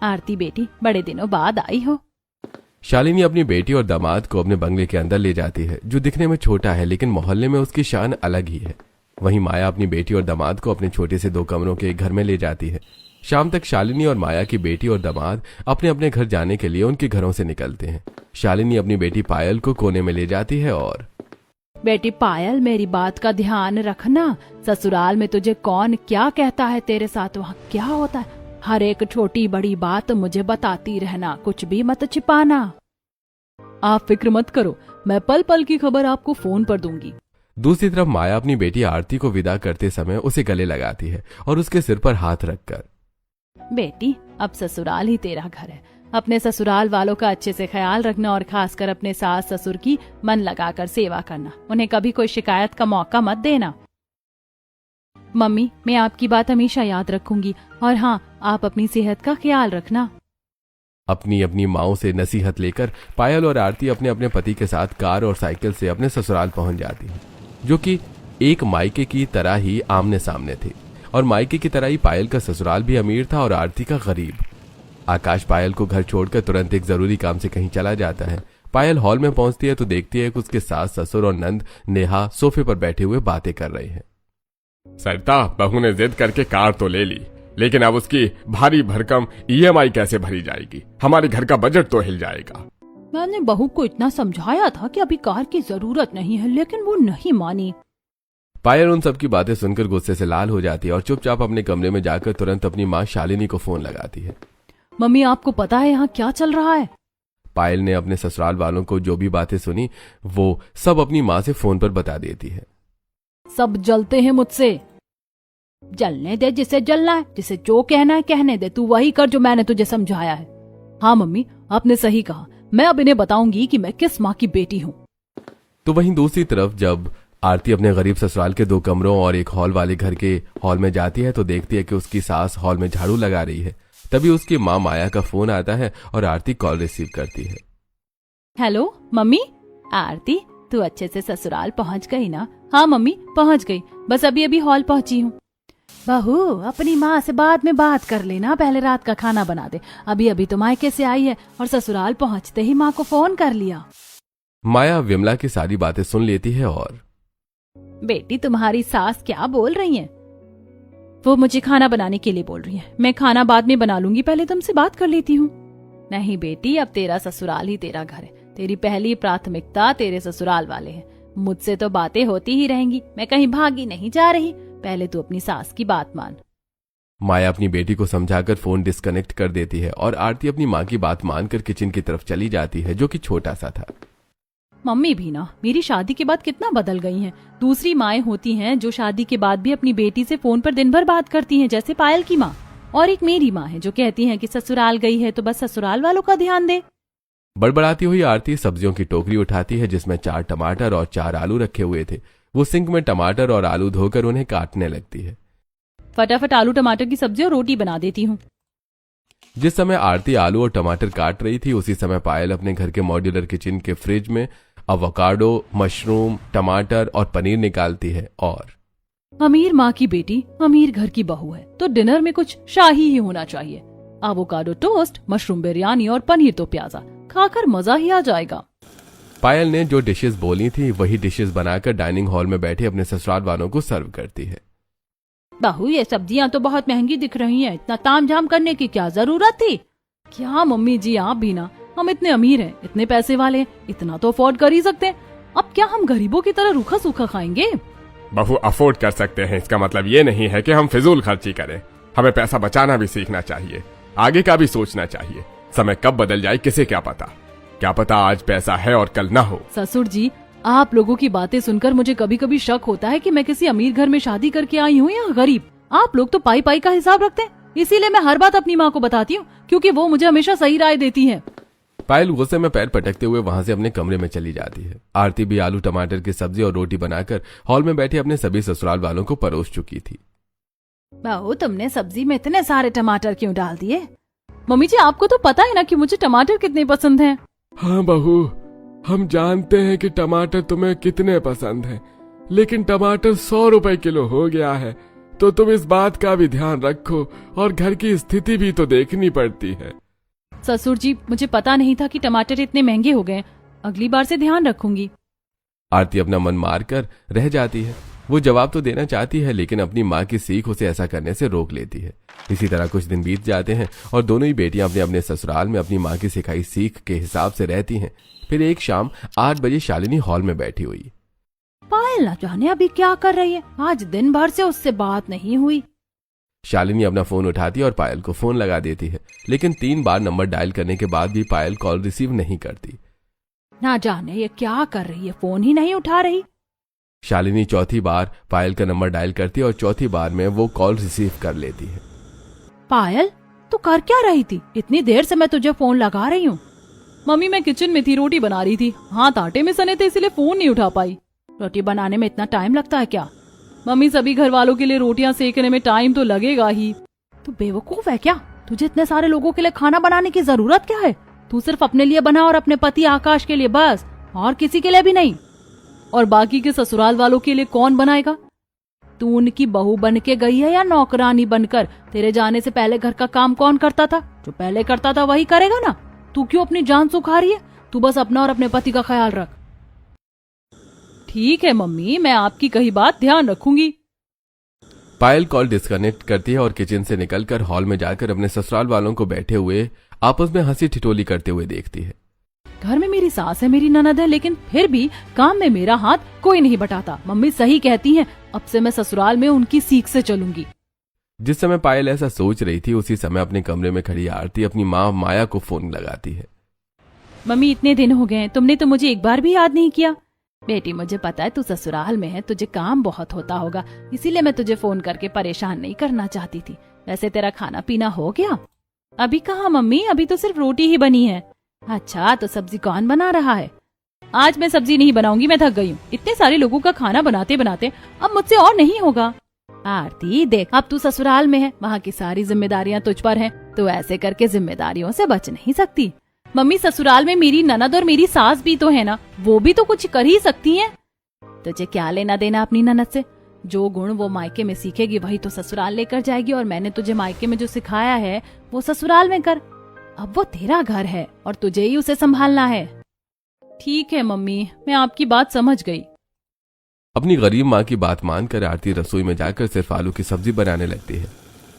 आरती बेटी, बड़े दिनों बाद आई हो। शालिनी अपनी बेटी और दामाद को अपने बंगले के अंदर ले जाती है, जो दिखने में छोटा है लेकिन मोहल्ले में उसकी शान अलग ही है। वहीं माया अपनी बेटी और दामाद को अपने छोटे से 2 कमरों के एक घर में ले जाती है। शाम तक शालिनी और माया की बेटी और दामाद अपने अपने घर जाने के लिए उनके घरों से निकलते हैं। शालिनी अपनी बेटी पायल को कोने में ले जाती है और बेटी पायल, मेरी बात का ध्यान रखना। ससुराल में तुझे कौन क्या कहता है, तेरे साथ वहाँ क्या होता है, हर एक छोटी बड़ी बात मुझे बताती रहना, कुछ भी मत छिपाना। आप फिक्र मत करो, मैं पल पल की खबर आपको फोन पर दूंगी। दूसरी तरफ माया अपनी बेटी आरती को विदा करते समय उसे गले लगाती है और उसके सिर पर हाथ रखकर, बेटी अब ससुराल ही तेरा घर है, अपने ससुराल वालों का अच्छे से ख्याल रखना और खासकर अपने सास ससुर की मन लगाकर सेवा करना, उन्हें कभी कोई शिकायत का मौका मत देना। मम्मी, मैं आपकी बात हमेशा याद रखूंगी, और हाँ, आप अपनी सेहत का ख्याल रखना। अपनी अपनी माओं से नसीहत लेकर पायल और आरती अपने अपने पति के साथ कार और साइकिल से अपने ससुराल पहुंच जाती है, जो कि एक मायके की तरह ही आमने सामने थे। और मायके की तरह ही पायल का ससुराल भी अमीर था और आरती का गरीब। आकाश पायल को घर छोड़कर तुरंत एक जरूरी काम से कहीं चला जाता है। पायल हॉल में पहुंचती है तो देखती है कि उसके सास ससुर और नंद नेहा सोफे पर बैठे हुए बातें कर रहे हैं। सरिता, बहू ने जिद करके कार तो ले ली, लेकिन अब उसकी भारी भरकम ईएमआई कैसे भरी जाएगी? हमारे घर का बजट तो हिल जाएगा। मैंने बहू को इतना समझाया था कि अभी कार की जरूरत नहीं है, लेकिन वो नहीं मानी। पायल उन सबकी बातें सुनकर गुस्से से लाल हो जाती है और चुपचाप अपने कमरे में जाकर तुरंत अपनी माँ शालिनी को फोन लगाती है। मम्मी, आपको पता है यहाँ क्या चल रहा है? पायल ने अपने ससुराल वालों को जो भी बातें सुनी वो सब अपनी माँ से फोन पर बता देती है। सब जलते हैं मुझसे। जलने दे जिसे जलना है, जिसे जो कहना है कहने दे, तू वही कर जो मैंने तुझे समझाया है। हाँ मम्मी, आपने सही कहा, मैं अब इन्हें बताऊंगी कि मैं किस माँ की बेटी हूँ। तो वहीं दूसरी तरफ जब आरती अपने गरीब ससुराल के 2 कमरों और एक हॉल वाले घर के हॉल में जाती है तो देखती है कि उसकी सास हॉल में झाड़ू लगा रही है। तभी उसकी माँ माया का फोन आता है और आरती कॉल रिसीव करती है। Hello mummy. आरती, तू अच्छे से ससुराल पहुँच गई ना? हाँ मम्मी, पहुँच गई, बस अभी अभी हॉल पहुँची हूँ। बहू, अपनी माँ से बाद में बात कर लेना, पहले रात का खाना बना दे। अभी अभी तो मायके से आई है और ससुराल पहुँचते ही माँ को फोन कर लिया। माया विमला की सारी बातें सुन लेती है और बेटी, तुम्हारी सास क्या बोल रही है? वो मुझे खाना बनाने के लिए बोल रही है। मैं खाना बाद में बना लूंगी, पहले तुमसे बात कर लेती हूँ। नहीं बेटी, अब तेरा ससुराल ही तेरा घर है, तेरी पहली प्राथमिकता तेरे ससुराल वाले हैं। मुझसे तो बातें होती ही रहेंगी, मैं कहीं भागी नहीं जा रही, पहले तू अपनी सास की बात मान। माया अपनी बेटी को समझाकर फोन डिस्कनेक्ट कर देती है और आरती अपनी माँ की बात मानकर किचन की तरफ चली जाती है, जो कि छोटा सा था। मम्मी भी ना मेरी शादी के बाद कितना बदल गई हैं। दूसरी माएँ होती हैं जो शादी के बाद भी अपनी बेटी से फोन पर दिन भर बात करती हैं, जैसे पायल की माँ, और एक मेरी माँ है जो कहती हैं कि ससुराल गई है तो बस ससुराल वालों का ध्यान दे। बड़बड़ाती हुई आरती सब्जियों की टोकरी उठाती है जिसमें 4 टमाटर और 4 आलू रखे हुए थे। वो सिंक में टमाटर और आलू धोकर उन्हें काटने लगती है। फटाफट आलू टमाटर की सब्जी और रोटी बना देती हूँ। जिस समय आरती आलू और टमाटर काट रही थी उसी समय पायल अपने घर के मॉड्यूलर किचन के फ्रिज में अवोकाडो, मशरूम, टमाटर और पनीर निकालती है और अमीर माँ की बेटी अमीर घर की बहू है तो डिनर में कुछ शाही ही होना चाहिए। अवोकाडो टोस्ट, मशरूम बिरयानी और पनीर तो प्याजा, खाकर मजा ही आ जाएगा। पायल ने जो डिशेस बोली थी वही डिशेस बनाकर डाइनिंग हॉल में बैठे अपने ससुराल वालों को सर्व करती है। बहू, ये सब्जियां तो बहुत महंगी दिख रही हैं, इतना तामझाम करने की क्या जरूरत थी? क्या मम्मी जी, आप भी ना, हम इतने अमीर हैं, इतने पैसे वाले हैं, इतना तो अफोर्ड कर ही सकते हैं। अब क्या हम गरीबों की तरह रूखा सूखा खाएंगे? बहू, अफोर्ड कर सकते हैं इसका मतलब ये नहीं है कि हम फिजूल खर्ची करें। हमें पैसा बचाना भी सीखना चाहिए, आगे का भी सोचना चाहिए। समय कब बदल जाए किसे क्या पता आज पैसा है और कल ना हो। ससुर जी, आप लोगों की बातें सुनकर मुझे कभी कभी शक होता है कि मैं किसी अमीर घर में शादी करके आई हूँ या गरीब। आप लोग तो पाई पाई का हिसाब रखते हैं, इसीलिए मैं हर बात अपनी माँ को बताती हूँ, क्योंकि वो मुझे हमेशा सही राय देती है। पायल गुस्से में पैर पटकते हुए वहां से अपने कमरे में चली जाती है। आरती भी आलू टमाटर की सब्जी और रोटी बनाकर हॉल में बैठे अपने सभी ससुराल वालों को परोस चुकी थी। बहू, तुमने सब्जी में इतने सारे टमाटर क्यों डाल दिए? मम्मी जी, आपको तो पता है ना कि मुझे टमाटर कितने पसंद हैं। हाँ बहू, हम जानते हैं कि टमाटर तुम्हें कितने पसंद हैं, लेकिन टमाटर 100 रुपए किलो हो गया है तो तुम इस बात का भी ध्यान रखो और घर की स्थिति भी तो देखनी पड़ती है। ससुर जी, मुझे पता नहीं था कि टमाटर इतने महंगे हो गए। अगली बार से ध्यान रखूंगी। आरती अपना मन मार कर रह जाती है। वो जवाब तो देना चाहती है लेकिन अपनी माँ की सीख उसे ऐसा करने से रोक लेती है। इसी तरह कुछ दिन बीत जाते हैं और दोनों ही बेटियां अपने अपने ससुराल में अपनी माँ की सिखाई सीख के हिसाब से रहती हैं। फिर एक शाम 8 बजे शालिनी हॉल में बैठी हुई। पायल न जाने अभी क्या कर रही है, आज दिन भर से उससे बात नहीं हुई। शालिनी अपना फोन उठाती है और पायल को फोन लगा देती है, लेकिन 3 बार नंबर डायल करने के बाद भी पायल कॉल रिसीव नहीं करती। ना जाने ये क्या कर रही है, फोन ही नहीं उठा रही। शालिनी चौथी बार पायल का नंबर डायल करती है और चौथी बार में वो कॉल रिसीव कर लेती है। पायल, तू कर क्या रही थी? इतनी देर से मैं तुझे फोन लगा रही हूँ। मम्मी, मैं किचन में थी, रोटी बना रही थी, हाथ आटे में सने थे इसलिए फोन नहीं उठा पाई। रोटी बनाने में इतना टाइम लगता है क्या? मम्मी, सभी घर वालों के लिए रोटियां सेकने में टाइम तो लगेगा ही। तू बेवकूफ है क्या? तुझे इतने सारे लोगों के लिए खाना बनाने की जरूरत क्या है? तू सिर्फ अपने लिए बना और अपने पति आकाश के लिए, बस, और किसी के लिए भी नहीं। और बाकी के ससुराल वालों के लिए कौन बनाएगा? तू उनकी बहू बन के गई है या नौकरानी बनकर? तेरे जाने से पहले घर का काम कौन करता था? जो पहले करता था वही करेगा ना। तू क्यों अपनी जान सुखा रही है? तू बस अपना और अपने पति का ख्याल रख। ठीक है मम्मी, मैं आपकी कही बात ध्यान रखूंगी। पायल कॉल डिस्कनेक्ट करती है और किचन से निकलकर हॉल में जाकर अपने ससुराल वालों को बैठे हुए आपस में हंसी ठिठोली करते हुए देखती है। घर में मेरी सास है, मेरी ननद है, लेकिन फिर भी काम में मेरा हाथ कोई नहीं बटाता। मम्मी सही कहती हैं, अब से मैं ससुराल में उनकी सीख से चलूंगी। जिस समय पायल ऐसा सोच रही थी उसी समय अपने कमरे में खड़ी आरती अपनी माँ माया को फोन लगाती है। मम्मी, इतने दिन हो गए, तुमने तो मुझे एक बार भी याद नहीं किया। बेटी, मुझे पता है तू ससुराल में है, तुझे काम बहुत होता होगा, इसीलिए मैं तुझे फोन करके परेशान नहीं करना चाहती थी। वैसे तेरा खाना पीना हो गया? अभी कहाँ मम्मी, अभी तो सिर्फ रोटी ही बनी है। अच्छा, तो सब्जी कौन बना रहा है? आज मैं सब्जी नहीं बनाऊंगी, मैं थक गई हूँ। इतने सारे लोगों का खाना बनाते बनाते अब मुझसे और नहीं होगा। आरती देख, अब तू ससुराल में है, वहाँ की सारी जिम्मेदारियाँ तुझ पर हैं, तो ऐसे करके जिम्मेदारियों से बच नहीं सकती। मम्मी, ससुराल में मेरी ननद और मेरी सास भी तो है ना, वो भी तो कुछ कर ही सकती हैं। तुझे क्या लेना देना अपनी ननद से? जो गुण वो मायके में सीखेगी वही तो ससुराल लेकर जाएगी, और मैंने तुझे मायके में जो सिखाया है वो ससुराल में कर। अब वो तेरा घर है और तुझे ही उसे संभालना है। ठीक है मम्मी, मैं आपकी बात समझ गई। अपनी गरीब माँ की बात मानकर आरती रसोई में जाकर सिर्फ आलू की सब्जी बनाने लगती है।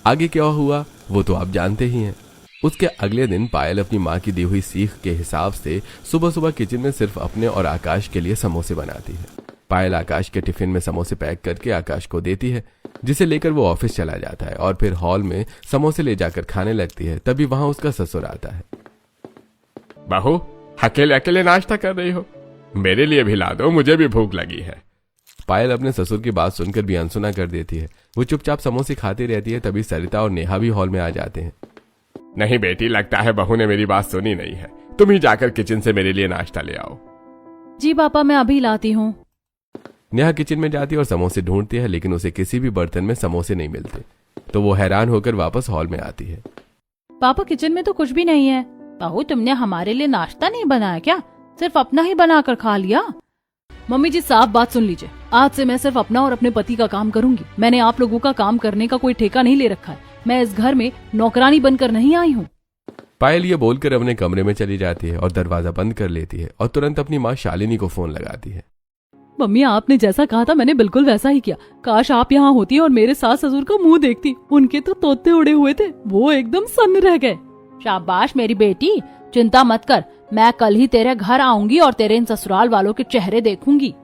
आगे क्या हुआ वो तो आप जानते ही हैं। उसके अगले दिन पायल अपनी माँ की दी हुई सीख के हिसाब से सुबह सुबह किचन में सिर्फ अपने और आकाश के लिए समोसे बनाती है। पायल आकाश के टिफिन में समोसे पैक करके आकाश को देती है, जिसे लेकर वो ऑफिस चला जाता है और फिर हॉल में समोसे ले जाकर खाने लगती है। तभी वहां उसका ससुर आता है। बहू, अकेले अकेले नाश्ता कर रही हो? मेरे लिए भी ला दो, मुझे भी भूख लगी है। पायल अपने ससुर की बात सुनकर भी अनसुना कर देती है। वो चुपचाप समोसे खाती रहती है। तभी सरिता और नेहा भी हॉल में आ जाते हैं। नहीं बेटी, लगता है बहू ने मेरी बात सुनी नहीं है। तुम ही जाकर किचन से मेरे लिए नाश्ता ले आओ। जी पापा, मैं अभी लाती हूँ। नेहा किचन में जाती है और समोसे ढूंढती है, लेकिन उसे किसी भी बर्तन में समोसे नहीं मिलते। तो वो हैरान होकर वापस हॉल में आती है। पापा, किचन में तो कुछ भी नहीं है। बहू, तुमने हमारे लिए नाश्ता नहीं बनाया क्या? सिर्फ अपना ही बनाकर खा लिया? मम्मी जी, साफ बात सुन लीजिए, आज से मैं सिर्फ अपना और अपने पति का काम करूंगी। मैंने आप लोगों का काम करने का कोई ठेका नहीं ले रखा है। मैं इस घर में नौकरानी बनकर नहीं आई हूँ। पायल ये बोलकर अपने कमरे में चली जाती है और दरवाजा बंद कर लेती है और तुरंत अपनी माँ शालिनी को फोन लगाती है। मम्मी, आपने जैसा कहा था मैंने बिल्कुल वैसा ही किया। काश आप यहाँ होती और मेरे सास ससुर का मुंह देखती। उनके तो तोते उड़े हुए थे, वो एकदम सन्न रह गए। शाबाश मेरी बेटी, चिंता मत कर, मैं कल ही तेरे घर आऊंगी और तेरे इन ससुराल वालों के चेहरे देखूंगी।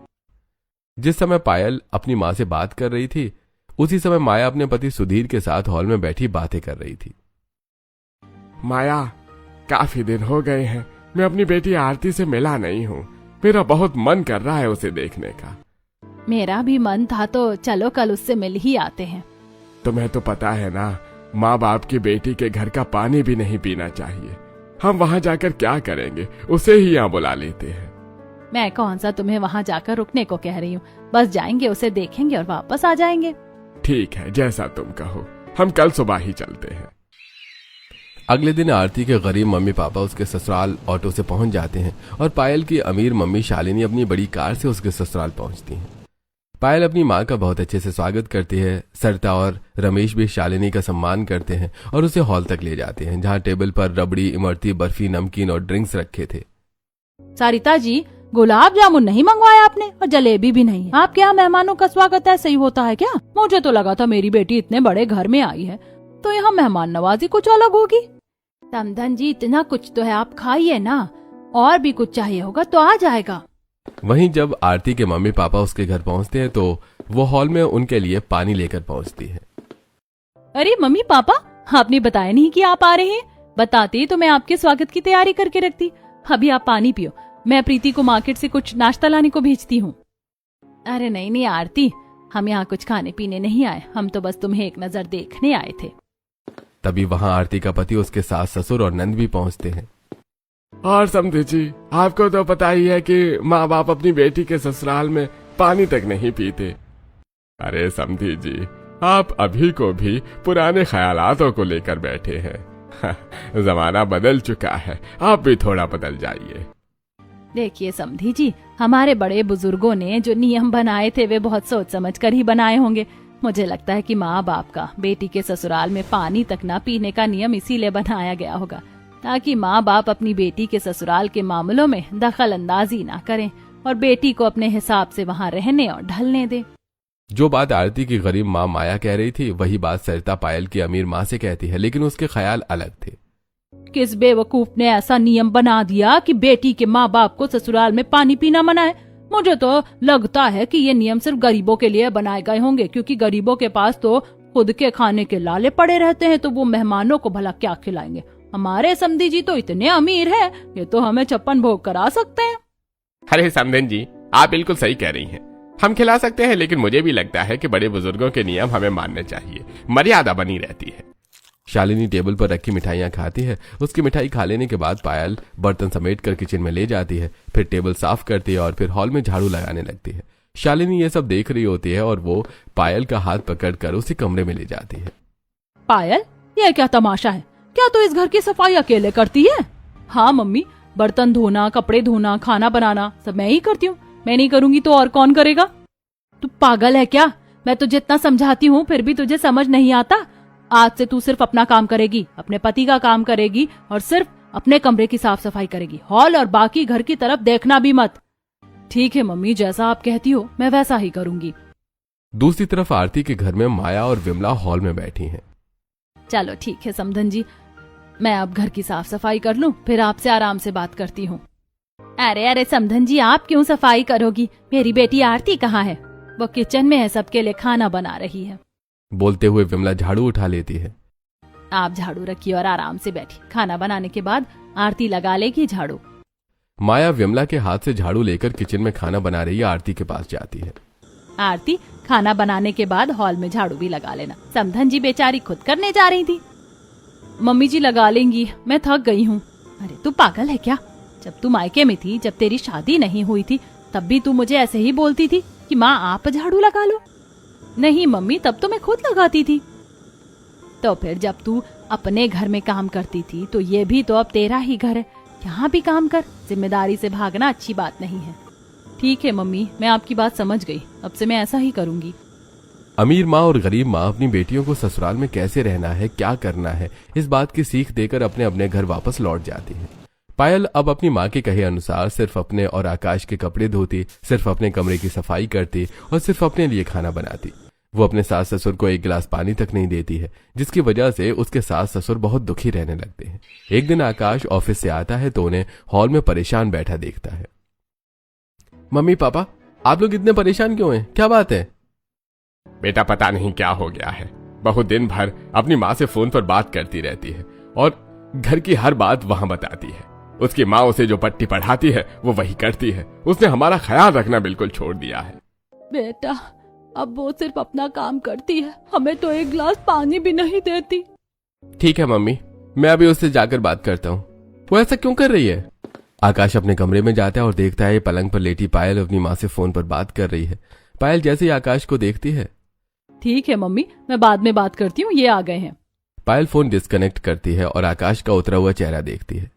जिस समय पायल अपनी माँ से बात कर रही थी उसी समय माया अपने पति सुधीर के साथ हॉल में बैठी बातें कर रही थी। माया, काफी दिन हो गए हैं, मैं अपनी बेटी आरती से मिला नहीं हूँ। मेरा बहुत मन कर रहा है उसे देखने का। मेरा भी मन था, तो चलो कल उससे मिल ही आते हैं। तुम्हें तो पता है ना, माँ बाप की बेटी के घर का पानी भी नहीं पीना चाहिए। हम वहाँ जाकर क्या करेंगे, उसे ही यहाँ बुला लेते हैं। मैं कौन सा तुम्हें वहाँ जाकर रुकने को कह रही हूँ, बस जाएंगे, उसे देखेंगे और वापस आ जाएंगे। ठीक है, जैसा तुम कहो, हम कल सुबह ही चलते हैं। अगले दिन आरती के गरीब मम्मी पापा उसके ससुराल ऑटो से पहुंच जाते हैं और पायल की अमीर मम्मी शालिनी अपनी बड़ी कार से उसके ससुराल पहुंचती हैं। पायल अपनी माँ का बहुत अच्छे से स्वागत करती है। सरिता और रमेश भी शालिनी का सम्मान करते हैं और उसे हॉल तक ले जाते हैं, जहाँ टेबल पर रबड़ी, इमरती, बर्फी, नमकीन और ड्रिंक्स रखे थे। सरिता जी, गुलाब जामुन नहीं मंगवाया आपने और जलेबी भी नहीं। आपके यहाँ मेहमानों का स्वागत ऐसे ही होता है क्या? मुझे तो लगा था मेरी बेटी इतने बड़े घर में आई है तो यहाँ मेहमान नवाजी कुछ अलग होगी। समधन जी, इतना कुछ तो है, आप खाइए ना, और भी कुछ चाहिए होगा तो आ जाएगा। वहीं जब आरती के मम्मी पापा उसके घर पहुंचते हैं तो वो हॉल में उनके लिए पानी लेकर पहुंचती है। अरे मम्मी पापा, आपने बताया नहीं कि आप आ रहे हैं। बताते तो मैं आपके स्वागत की तैयारी करके रखती। अभी आप पानी पियो, मैं प्रीति को मार्केट से कुछ नाश्ता लाने को भेजती हूँ। अरे नहीं नहीं आरती, हम यहाँ कुछ खाने पीने नहीं आए, हम तो बस तुम्हें एक नजर देखने आए थे। तभी वहां आरती का पति, उसके सास ससुर और नंद भी पहुंचते हैं। और समधी जी, आपको तो पता ही है कि माँ बाप अपनी बेटी के ससुराल में पानी तक नहीं पीते। अरे समधी जी, आप अभी को भी पुराने ख्यालातों को लेकर बैठे हैं। जमाना बदल चुका है, आप भी थोड़ा बदल जाइए। देखिए समधी जी, हमारे बड़े बुजुर्गों ने जो नियम बनाए थे वे बहुत सोच समझ कर ही बनाए होंगे। मुझे लगता है कि माँ बाप का बेटी के ससुराल में पानी तक न पीने का नियम इसीलिए बनाया गया होगा ताकि माँ बाप अपनी बेटी के ससुराल के मामलों में दखल अंदाजी ना करें और बेटी को अपने हिसाब से वहाँ रहने और ढलने दे। जो बात आरती की गरीब माँ माया कह रही थी, वही बात सरिता पायल की अमीर माँ से कहती है, लेकिन उसके ख्याल अलग थे। किस बेवकूफ ने ऐसा नियम बना दिया कि बेटी के माँ बाप को ससुराल में पानी पीना मना है? मुझे तो लगता है कि ये नियम सिर्फ गरीबों के लिए बनाए गए होंगे, क्योंकि गरीबों के पास तो खुद के खाने के लाले पड़े रहते हैं, तो वो मेहमानों को भला क्या खिलाएंगे। हमारे समधी जी तो इतने अमीर हैं, ये तो हमें 56 भोग करा सकते हैं। अरे समधन जी, आप बिल्कुल सही कह रही हैं, हम खिला सकते हैं, लेकिन मुझे भी लगता है कि बड़े बुजुर्गों के नियम हमें मानने चाहिए, मर्यादा बनी रहती है। शालिनी टेबल पर रखी मिठाइयाँ खाती है। उसकी मिठाई खा लेने के बाद पायल बर्तन समेट कर किचन में ले जाती है, फिर टेबल साफ करती है और फिर हॉल में झाड़ू लगाने लगती है। शालिनी ये सब देख रही होती है और वो पायल का हाथ पकड़कर उसी कमरे में ले जाती है। पायल, ये क्या तमाशा है? क्या तू इस घर की सफाई अकेले करती है? हाँ मम्मी, बर्तन धोना, कपड़े धोना, खाना बनाना सब मैं ही करती हूँ। मैं नहीं करूंगी तो और कौन करेगा? तू पागल है क्या? मैं तुझे इतना समझाती हूँ फिर भी तुझे समझ नहीं आता। आज से तू सिर्फ अपना काम करेगी, अपने पति का काम करेगी और सिर्फ अपने कमरे की साफ सफाई करेगी। हॉल और बाकी घर की तरफ देखना भी मत। ठीक है मम्मी, जैसा आप कहती हो मैं वैसा ही करूंगी। दूसरी तरफ आरती के घर में माया और विमला हॉल में बैठी हैं। चलो ठीक है समधन जी, मैं अब घर की साफ सफाई कर लूं, फिर आपसे आराम से बात करती हूँ। अरे अरे समधन जी, आप क्यों सफाई करोगी? मेरी बेटी आरती कहाँ है? वो किचन में है, सबके लिए खाना बना रही है। बोलते हुए विमला झाड़ू उठा लेती है। आप झाड़ू रखिए और आराम से बैठिए, खाना बनाने के बाद आरती लगा लेगी झाड़ू। माया विमला के हाथ से झाड़ू लेकर किचन में खाना बना रही आरती के पास जाती है। आरती, खाना बनाने के बाद हॉल में झाड़ू भी लगा लेना। समधन जी बेचारी खुद करने जा रही थी। मम्मी जी लगा लेंगी, मैं थक गई हूँ। अरे तू पागल है क्या? जब तू मायके में थी, जब तेरी शादी नहीं हुई थी, तब भी तू मुझे ऐसे ही बोलती थी कि माँ आप झाड़ू लगा लो। नहीं मम्मी, तब तो मैं खुद लगाती थी। तो फिर जब तू अपने घर में काम करती थी तो ये भी तो अब तेरा ही घर है, यहाँ भी काम कर। जिम्मेदारी से भागना अच्छी बात नहीं है। ठीक है मम्मी, मैं आपकी बात समझ गई, अब से मैं ऐसा ही करूंगी। अमीर माँ और गरीब माँ अपनी बेटियों को ससुराल में कैसे रहना है, क्या करना है, इस बात की सीख देकर अपने अपने घर वापस लौट जाती है। पायल अब अपनी माँ के कहे अनुसार सिर्फ अपने और आकाश के कपड़े धोती, सिर्फ अपने कमरे की सफाई करती और सिर्फ अपने लिए खाना बनाती। वो अपने सास ससुर को एक गिलास पानी तक नहीं देती है, जिसकी वजह से उसके सास ससुर बहुत दुखी रहने लगते हैं। एक दिन आकाश ऑफिस से आता है तो उन्हें हॉल में परेशान बैठा देखता है। मम्मी पापा, आप लोग इतने परेशान क्यों हैं? क्या बात है? बेटा पता नहीं क्या हो गया है, बहुत दिन भर अपनी माँ से फोन पर बात करती रहती है और घर की हर बात वहां बताती है। उसकी माँ उसे जो पट्टी पढ़ाती है वो वही करती है। उसने हमारा ख्याल रखना बिल्कुल छोड़ दिया है। बेटा, अब वो सिर्फ अपना काम करती है, हमें तो एक गिलास पानी भी नहीं देती। ठीक है मम्मी, मैं अभी उससे जाकर बात करता हूँ। वो ऐसा क्यों कर रही है? आकाश अपने कमरे में जाता है और देखता है पलंग पर लेटी पायल अपनी माँ से फोन पर बात कर रही है। पायल जैसे ही आकाश को देखती है, ठीक है मम्मी, मैं बाद में बात करती हूँ, ये आ गए हैं। पायल फोन डिस्कनेक्ट करती है और आकाश का उतरा हुआ चेहरा देखती है।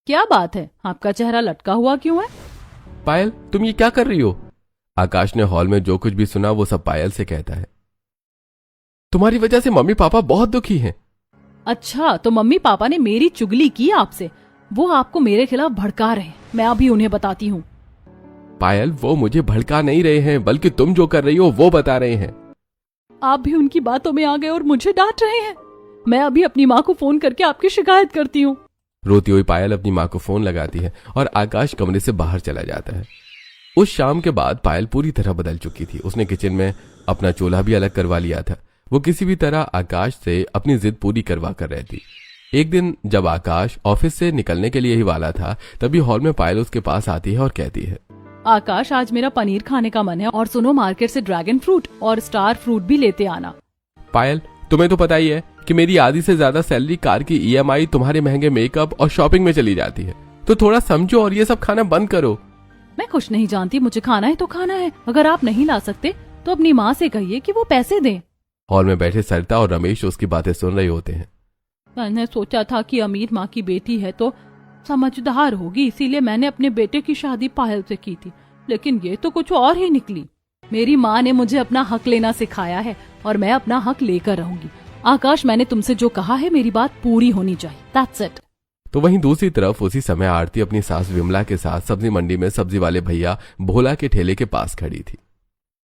क्या बात है, आपका चेहरा लटका हुआ क्यों है? पायल, तुम ये क्या कर रही हो? आकाश ने हॉल में जो कुछ भी सुना वो सब पायल से कहता है। तुम्हारी वजह से मम्मी पापा बहुत दुखी हैं। अच्छा, तो मम्मी पापा ने मेरी चुगली की आपसे, वो आपको मेरे खिलाफ भड़का रहे हैं। मैं अभी उन्हें बताती हूँ। पायल, वो मुझे भड़का नहीं रहे हैं, बल्कि तुम जो कर रही हो वो बता रहे हैं। आप भी उनकी बातों में आ गए और मुझे डांट रहे हैं। मैं अभी अपनी माँ को फोन करके आपकी शिकायत करती हूँ। रोती हुई पायल अपनी माँ को फोन लगाती है और आकाश कमरे से बाहर चला जाता है। उस शाम के बाद पायल पूरी तरह बदल चुकी थी। उसने किचन में अपना चूल्हा भी अलग करवा लिया था। वो किसी भी तरह आकाश से अपनी जिद पूरी करवा कर रहती। एक दिन जब आकाश ऑफिस से निकलने के लिए ही वाला था, तभी हॉल में पायल उसके पास आती है और कहती है, आकाश, आज मेरा पनीर खाने का मन है, और सुनो, मार्केट से ड्रैगन फ्रूट और स्टार फ्रूट भी लेते आना। पायल, तुम्हें तो पता ही है कि मेरी आधी से ज्यादा सैलरी कार की EMI, तुम्हारे महंगे मेकअप और शॉपिंग में चली जाती है, तो थोड़ा समझो और ये सब खाना बंद करो। मैं कुछ नहीं जानती, मुझे खाना है तो खाना है। अगर आप नहीं ला सकते तो अपनी माँ से कहिए कि वो पैसे दें। हॉल में बैठे सरिता और रमेश उसकी बातें सुन रहे होते हैं। मैंने सोचा था कि अमीर माँ की बेटी है तो समझदार होगी, इसीलिए मैंने अपने बेटे की शादी पायल से की थी, लेकिन ये तो कुछ और ही निकली। मेरी माँ ने मुझे अपना हक लेना सिखाया है और मैं अपना हक लेकर रहूंगी। आकाश, मैंने तुमसे जो कहा है मेरी बात पूरी होनी चाहिए। That's it। तो वहीं दूसरी तरफ उसी समय आरती अपनी सास विमला के साथ सब्जी मंडी में सब्जी वाले भैया भोला के ठेले के पास खड़ी थी।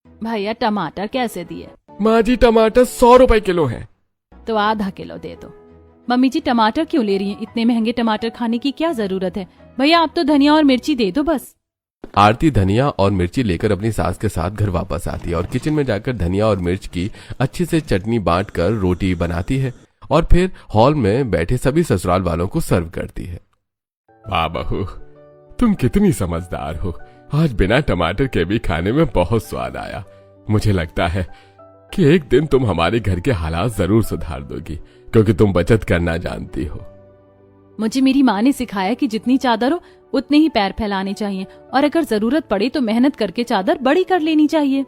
भैया, टमाटर कैसे दिए? माँ जी, टमाटर 100 रुपए किलो है। तो आधा किलो दे दो। मम्मी जी, टमाटर क्यों ले रही हैं? इतने महंगे टमाटर खाने की क्या जरूरत है? भैया, आप तो धनिया और मिर्ची दे दो बस। आरती धनिया और मिर्ची लेकर अपनी सास के साथ घर वापस आती है और किचन में जाकर धनिया और मिर्च की अच्छी से चटनी बांटकर रोटी बनाती है और फिर हॉल में बैठे सभी ससुराल वालों को सर्व करती है। वाह बहू, तुम कितनी समझदार हो। आज बिना टमाटर के भी खाने में बहुत स्वाद आया। मुझे लगता है कि एक दिन तुम हमारे घर के हालात जरूर सुधार दोगी, क्योंकि तुम बचत करना जानती हो। मुझे मेरी माँ ने सिखाया कि जितनी चादर हो उतने ही पैर फैलाने चाहिए, और अगर जरूरत पड़े तो मेहनत करके चादर बड़ी कर लेनी चाहिए।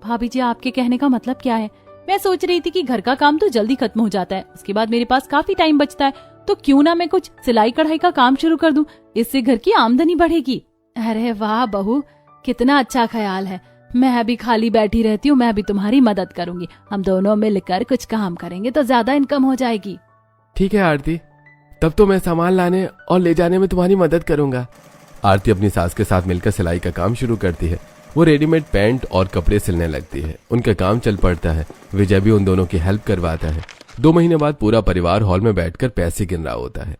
भाभी जी, आपके कहने का मतलब क्या है? मैं सोच रही थी कि घर का काम तो जल्दी खत्म हो जाता है, उसके बाद मेरे पास काफी टाइम बचता है, तो क्यों ना मैं कुछ सिलाई कढ़ाई का काम शुरू कर दूं, इससे घर की आमदनी बढ़ेगी। अरे वाह बहू, कितना अच्छा ख्याल है। मैं अभी खाली बैठी रहती हूँ, मैं भी तुम्हारी मदद करूंगी। हम दोनों मिलकर कुछ काम करेंगे तो ज्यादा इनकम हो जाएगी। ठीक है आरती, तब तो मैं सामान लाने और ले जाने में तुम्हारी मदद करूंगा। आरती अपनी सास के साथ मिलकर सिलाई का काम शुरू करती है। वो रेडीमेड पैंट और कपड़े सिलने लगती है। उनका काम चल पड़ता है। विजय भी उन दोनों की हेल्प करवाता है। 2 महीने बाद पूरा परिवार हॉल में बैठकर पैसे गिन रहा होता है।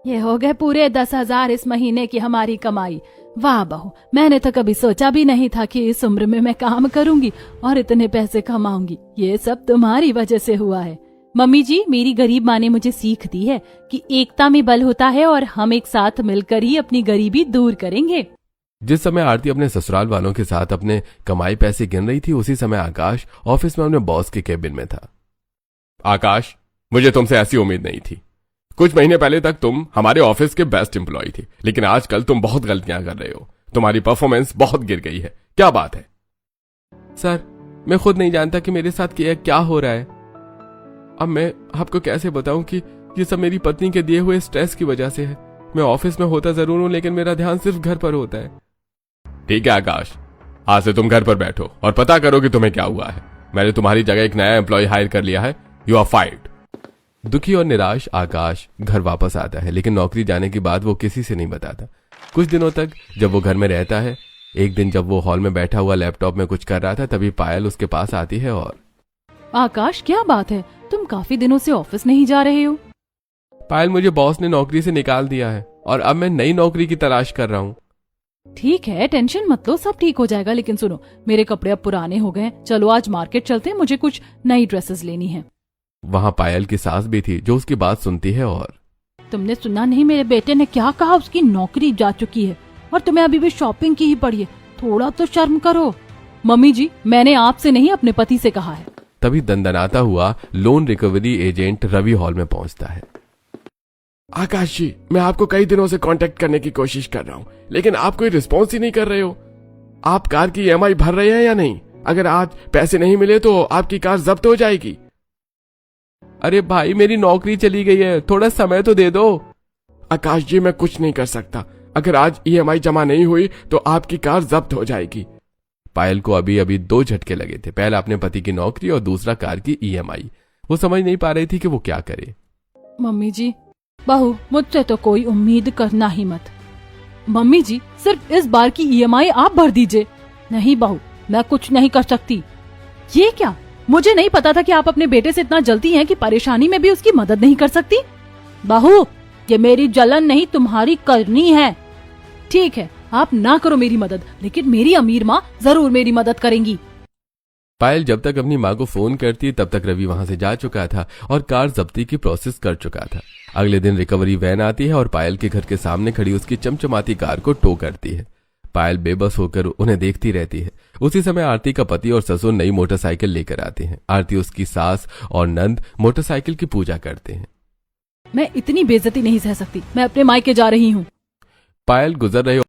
ये हो गए पूरे 10,000 इस महीने की हमारी कमाई। वाह बहू, मैंने तो कभी सोचा भी नहीं था कि इस उम्र में मैं काम करूंगी और इतने पैसे कमाऊंगी। ये सब तुम्हारी वजह से हुआ है। मम्मी जी, मेरी गरीब माँ ने मुझे सीख दी है कि एकता में बल होता है और हम एक साथ मिलकर ही अपनी गरीबी दूर करेंगे। जिस समय आरती अपने ससुराल वालों के साथ अपने कमाई पैसे गिन रही थी, उसी समय आकाश ऑफिस में अपने बॉस के केबिन में था। आकाश, मुझे तुमसे ऐसी उम्मीद नहीं थी। कुछ महीने पहले तक तुम हमारे ऑफिस के बेस्ट एम्प्लॉय थी, लेकिन आजकल तुम बहुत गलतियां कर रहे हो। तुम्हारी परफॉर्मेंस बहुत गिर गई है। क्या बात है? सर, मैं खुद नहीं जानता कि मेरे साथ क्या हो रहा है। अब मैं आपको कैसे बताऊं कि ये सब मेरी पत्नी के दिए हुए स्ट्रेस की वजह से है। मैं ऑफिस में होता जरूर हूं, लेकिन मेरा ध्यान सिर्फ घर पर होता है। ठीक है आकाश, आज से तुम घर पर बैठो और पता करो कि तुम्हें क्या हुआ है। मैंने तुम्हारी जगह एक नया एम्प्लॉय हायर कर लिया है। You are fired. दुखी और निराश आकाश घर वापस आता है, लेकिन नौकरी जाने की बात वो किसी से नहीं बताता। कुछ दिनों तक जब वो घर में रहता है, एक दिन जब वो हॉल में बैठा हुआ लैपटॉप में कुछ कर रहा था, तभी पायल उसके पास आती है और आकाश, क्या बात है? तुम काफी दिनों से ऑफिस नहीं जा रहे हो। पायल, मुझे बॉस ने नौकरी से निकाल दिया है और अब मैं नई नौकरी की तलाश कर रहा हूँ। ठीक है, टेंशन मत लो, सब ठीक हो जाएगा। लेकिन सुनो, मेरे कपड़े अब पुराने हो गए, चलो आज मार्केट चलते हैं, मुझे कुछ नई ड्रेसेस लेनी है। वहाँ पायल की सास भी थी जो उसकी बात सुनती है और तुमने सुना नहीं मेरे बेटे ने क्या कहा? उसकी नौकरी जा चुकी है और तुम्हें अभी भी शॉपिंग की ही पड़ी है। थोड़ा तो शर्म करो। मम्मी जी, मैंने आपसे नहीं अपने पति से कहा है। तभी दंदनाता हुआ loan recovery agent Ravi hall में पहुंचता है। आकाश जी, मैं आपको कई दिनों से कांटेक्ट करने की कोशिश कर रहा हूँ, लेकिन आप कोई रिस्पॉन्स ही नहीं कर रहे हो। आप कार की EMI भर रहे हैं या नहीं? अगर आज पैसे नहीं मिले तो आपकी कार जब्त हो जाएगी। अरे भाई, मेरी नौकरी चली गई है, थोड़ा समय तो दे दो। आकाश जी, मैं कुछ नहीं कर सकता। अगर आज EMI जमा नहीं हुई तो आपकी कार जब्त हो जाएगी। पायल को अभी अभी 2 झटके लगे थे। पहला अपने पति की नौकरी और दूसरा कार की EMI। वो समझ नहीं पा रही थी कि वो क्या करे। मम्मी जी, बहू मुझसे तो कोई उम्मीद करना ही मत। मम्मी जी, सिर्फ इस बार की EMI आप भर दीजिए। नहीं बहू, मैं कुछ नहीं कर सकती। ये क्या? मुझे नहीं पता था कि आप अपने बेटे से इतना जलती हैं कि परेशानी में भी उसकी मदद नहीं कर सकती। बहू, ये मेरी जलन नहीं, तुम्हारी करनी है। ठीक है, आप ना करो मेरी मदद, लेकिन मेरी अमीर माँ जरूर मेरी मदद करेंगी। पायल जब तक अपनी माँ को फोन करती तब तक रवि वहां से जा चुका था और कार जब्ती की प्रोसेस कर चुका था। अगले दिन रिकवरी वैन आती है और पायल के घर के सामने खड़ी उसकी चमचमाती कार को टो करती है। पायल बेबस होकर उन्हें देखती रहती है। उसी समय आरती का पति और ससुर नई मोटरसाइकिल लेकर आते हैं। आरती, उसकी सास और नंद मोटरसाइकिल की पूजा करते हैं। मैं इतनी बेइज्जती नहीं सह सकती, मैं अपने मायके जा रही हूँ। पायल गुजर रहे